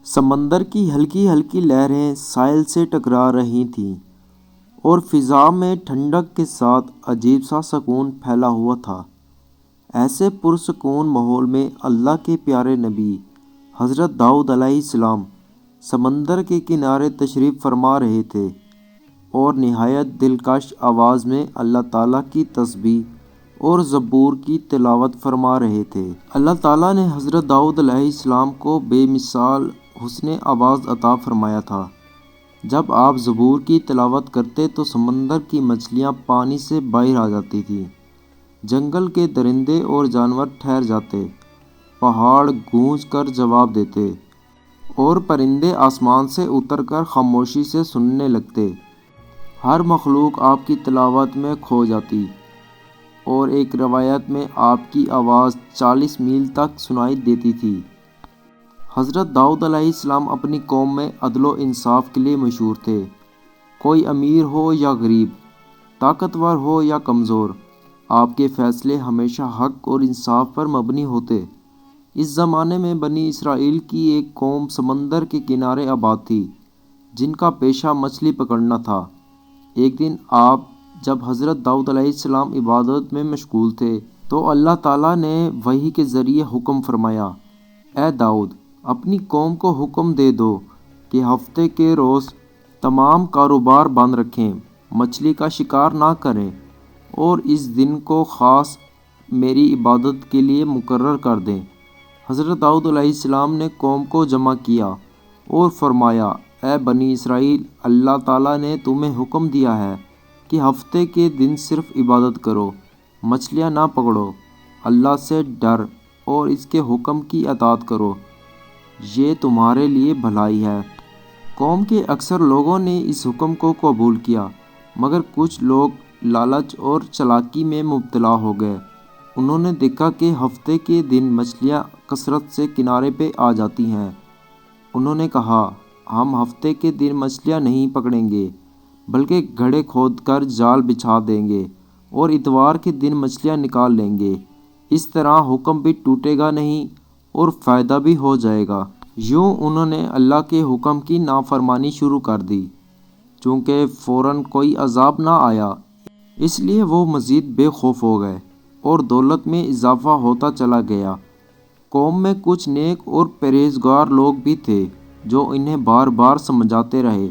سمندر کی ہلکی ہلکی لہریں ساحل سے ٹکرا رہی تھیں اور فضا میں ٹھنڈک کے ساتھ عجیب سا سکون پھیلا ہوا تھا۔ ایسے پرسکون ماحول میں اللہ کے پیارے نبی حضرت داؤد علیہ السلام سمندر کے کنارے تشریف فرما رہے تھے اور نہایت دلکش آواز میں اللہ تعالیٰ کی تسبیح اور زبور کی تلاوت فرما رہے تھے۔ اللہ تعالیٰ نے حضرت داؤد علیہ السلام کو بے مثال حسن آواز عطا فرمایا تھا۔ جب آپ زبور کی تلاوت کرتے تو سمندر کی مچھلیاں پانی سے باہر آ جاتی تھیں، جنگل کے درندے اور جانور ٹھہر جاتے، پہاڑ گونج کر جواب دیتے اور پرندے آسمان سے اتر کر خاموشی سے سننے لگتے۔ ہر مخلوق آپ کی تلاوت میں کھو جاتی اور ایک روایت میں آپ کی آواز 40 میل تک سنائی دیتی تھی۔ حضرت داؤد علیہ السلام اپنی قوم میں عدل و انصاف کے لیے مشہور تھے۔ کوئی امیر ہو یا غریب، طاقتور ہو یا کمزور، آپ کے فیصلے ہمیشہ حق اور انصاف پر مبنی ہوتے۔ اس زمانے میں بنی اسرائیل کی ایک قوم سمندر کے کنارے آباد تھی جن کا پیشہ مچھلی پکڑنا تھا۔ ایک دن آپ جب حضرت داؤد علیہ السلام عبادت میں مشغول تھے تو اللہ تعالیٰ نے وحی کے ذریعے حکم فرمایا، اے داؤد، اپنی قوم کو حکم دے دو کہ ہفتے کے روز تمام کاروبار بند رکھیں، مچھلی کا شکار نہ کریں اور اس دن کو خاص میری عبادت کے لیے مقرر کر دیں۔ حضرت داؤد علیہ السلام نے قوم کو جمع کیا اور فرمایا، اے بنی اسرائیل، اللہ تعالیٰ نے تمہیں حکم دیا ہے کہ ہفتے کے دن صرف عبادت کرو، مچھلیاں نہ پکڑو، اللہ سے ڈر اور اس کے حکم کی اطاعت کرو، یہ تمہارے لیے بھلائی ہے۔ قوم کے اکثر لوگوں نے اس حکم کو قبول کیا، مگر کچھ لوگ لالچ اور چالاکی میں مبتلا ہو گئے۔ انہوں نے دیکھا کہ ہفتے کے دن مچھلیاں کثرت سے کنارے پہ آ جاتی ہیں۔ انہوں نے کہا، ہم ہفتے کے دن مچھلیاں نہیں پکڑیں گے بلکہ گڑھے کھود کر جال بچھا دیں گے اور اتوار کے دن مچھلیاں نکال لیں گے۔ اس طرح حکم بھی ٹوٹے گا نہیں اور فائدہ بھی ہو جائے گا۔ یوں انہوں نے اللہ کے حکم کی نافرمانی شروع کر دی۔ چونکہ فوراً کوئی عذاب نہ آیا، اس لیے وہ مزید بے خوف ہو گئے اور دولت میں اضافہ ہوتا چلا گیا۔ قوم میں کچھ نیک اور پرہیزگار لوگ بھی تھے جو انہیں بار بار سمجھاتے رہے،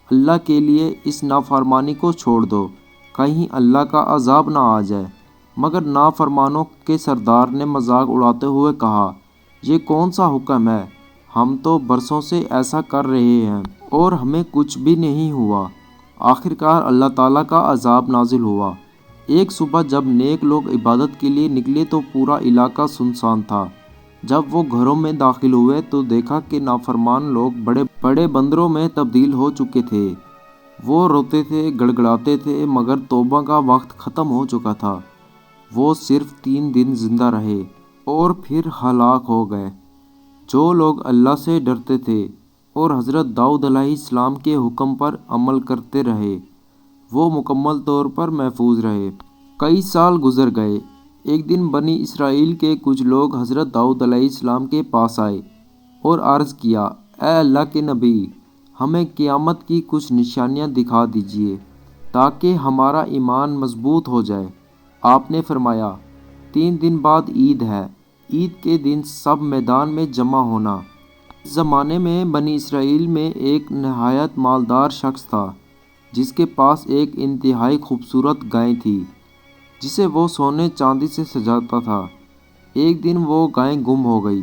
اللہ کے لیے اس نافرمانی کو چھوڑ دو، کہیں اللہ کا عذاب نہ آ جائے۔ مگر نافرمانوں کے سردار نے مذاق اڑاتے ہوئے کہا، یہ کون سا حکم ہے؟ ہم تو برسوں سے ایسا کر رہے ہیں اور ہمیں کچھ بھی نہیں ہوا۔ آخرکار اللہ تعالیٰ کا عذاب نازل ہوا۔ ایک صبح جب نیک لوگ عبادت کے لیے نکلے تو پورا علاقہ سنسان تھا۔ جب وہ گھروں میں داخل ہوئے تو دیکھا کہ نافرمان لوگ بڑے بڑے بندروں میں تبدیل ہو چکے تھے۔ وہ روتے تھے، گڑگڑاتے تھے، مگر توبہ کا وقت ختم ہو چکا تھا۔ وہ صرف 3 دن زندہ رہے اور پھر ہلاک ہو گئے۔ جو لوگ اللہ سے ڈرتے تھے اور حضرت داؤد علیہ السلام کے حکم پر عمل کرتے رہے، وہ مکمل طور پر محفوظ رہے۔ کئی سال گزر گئے۔ ایک دن بنی اسرائیل کے کچھ لوگ حضرت داؤد علیہ السلام کے پاس آئے اور عرض کیا، اے اللہ کے نبی، ہمیں قیامت کی کچھ نشانیاں دکھا دیجیے تاکہ ہمارا ایمان مضبوط ہو جائے۔ آپ نے فرمایا، 3 دن بعد عید ہے، عید کے دن سب میدان میں جمع ہونا۔ اس زمانے میں بنی اسرائیل میں ایک نہایت مالدار شخص تھا جس کے پاس ایک انتہائی خوبصورت گائے تھی جسے وہ سونے چاندی سے سجاتا تھا۔ ایک دن وہ گائے گم ہو گئی۔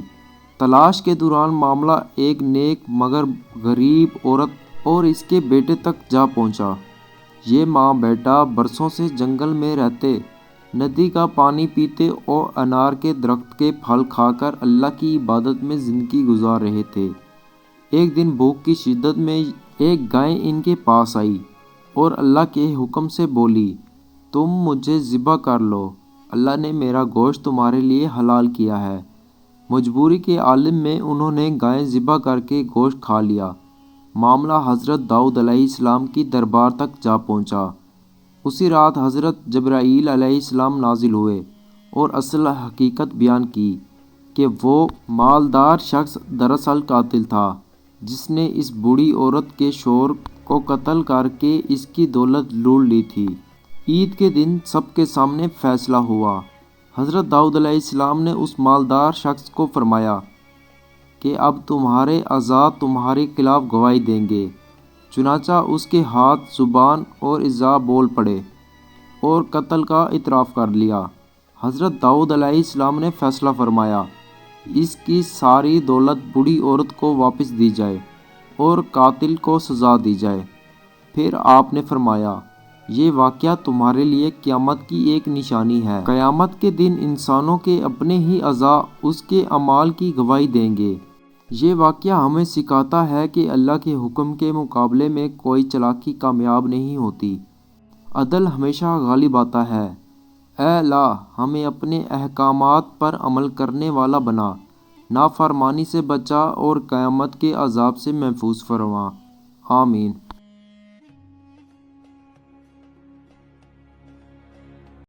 تلاش کے دوران معاملہ ایک نیک مگر غریب عورت اور اس کے بیٹے تک جا پہنچا۔ یہ ماں بیٹا برسوں سے جنگل میں رہتے، ندی کا پانی پیتے اور انار کے درخت کے پھل کھا کر اللہ کی عبادت میں زندگی گزار رہے تھے۔ ایک دن بھوک کی شدت میں ایک گائے ان کے پاس آئی اور اللہ کے حکم سے بولی، تم مجھے ذبح کر لو، اللہ نے میرا گوشت تمہارے لیے حلال کیا ہے۔ مجبوری کے عالم میں انہوں نے گائے ذبح کر کے گوشت کھا لیا۔ معاملہ حضرت داؤد علیہ السلام کی دربار تک جا پہنچا۔ اسی رات حضرت جبرائیل علیہ السلام نازل ہوئے اور اصل حقیقت بیان کی کہ وہ مالدار شخص دراصل قاتل تھا۔ جس نے اس بوڑھی عورت کے شوہر کو قتل کر کے اس کی دولت لوٹ لی تھی۔ عید کے دن سب کے سامنے فیصلہ ہوا۔ حضرت داؤد علیہ السلام نے اس مالدار شخص کو فرمایا کہ اب تمہارے اعضاء تمہارے خلاف گواہی دیں گے۔ چنانچہ اس کے ہاتھ، زبان اور اعضاء بول پڑے اور قتل کا اعتراف کر لیا۔ حضرت داؤد علیہ السلام نے فیصلہ فرمایا، اس کی ساری دولت بوڑھی عورت کو واپس دی جائے اور قاتل کو سزا دی جائے۔ پھر آپ نے فرمایا، یہ واقعہ تمہارے لیے قیامت کی ایک نشانی ہے۔ قیامت کے دن انسانوں کے اپنے ہی اعضاء اس کے اعمال کی گواہی دیں گے۔ یہ واقعہ ہمیں سکھاتا ہے کہ اللہ کے حکم کے مقابلے میں کوئی چالاکی کامیاب نہیں ہوتی۔ عدل ہمیشہ غالب آتا ہے۔ اے اللہ، ہمیں اپنے احکامات پر عمل کرنے والا بنا، نافرمانی سے بچا اور قیامت کے عذاب سے محفوظ فرما۔ آمین۔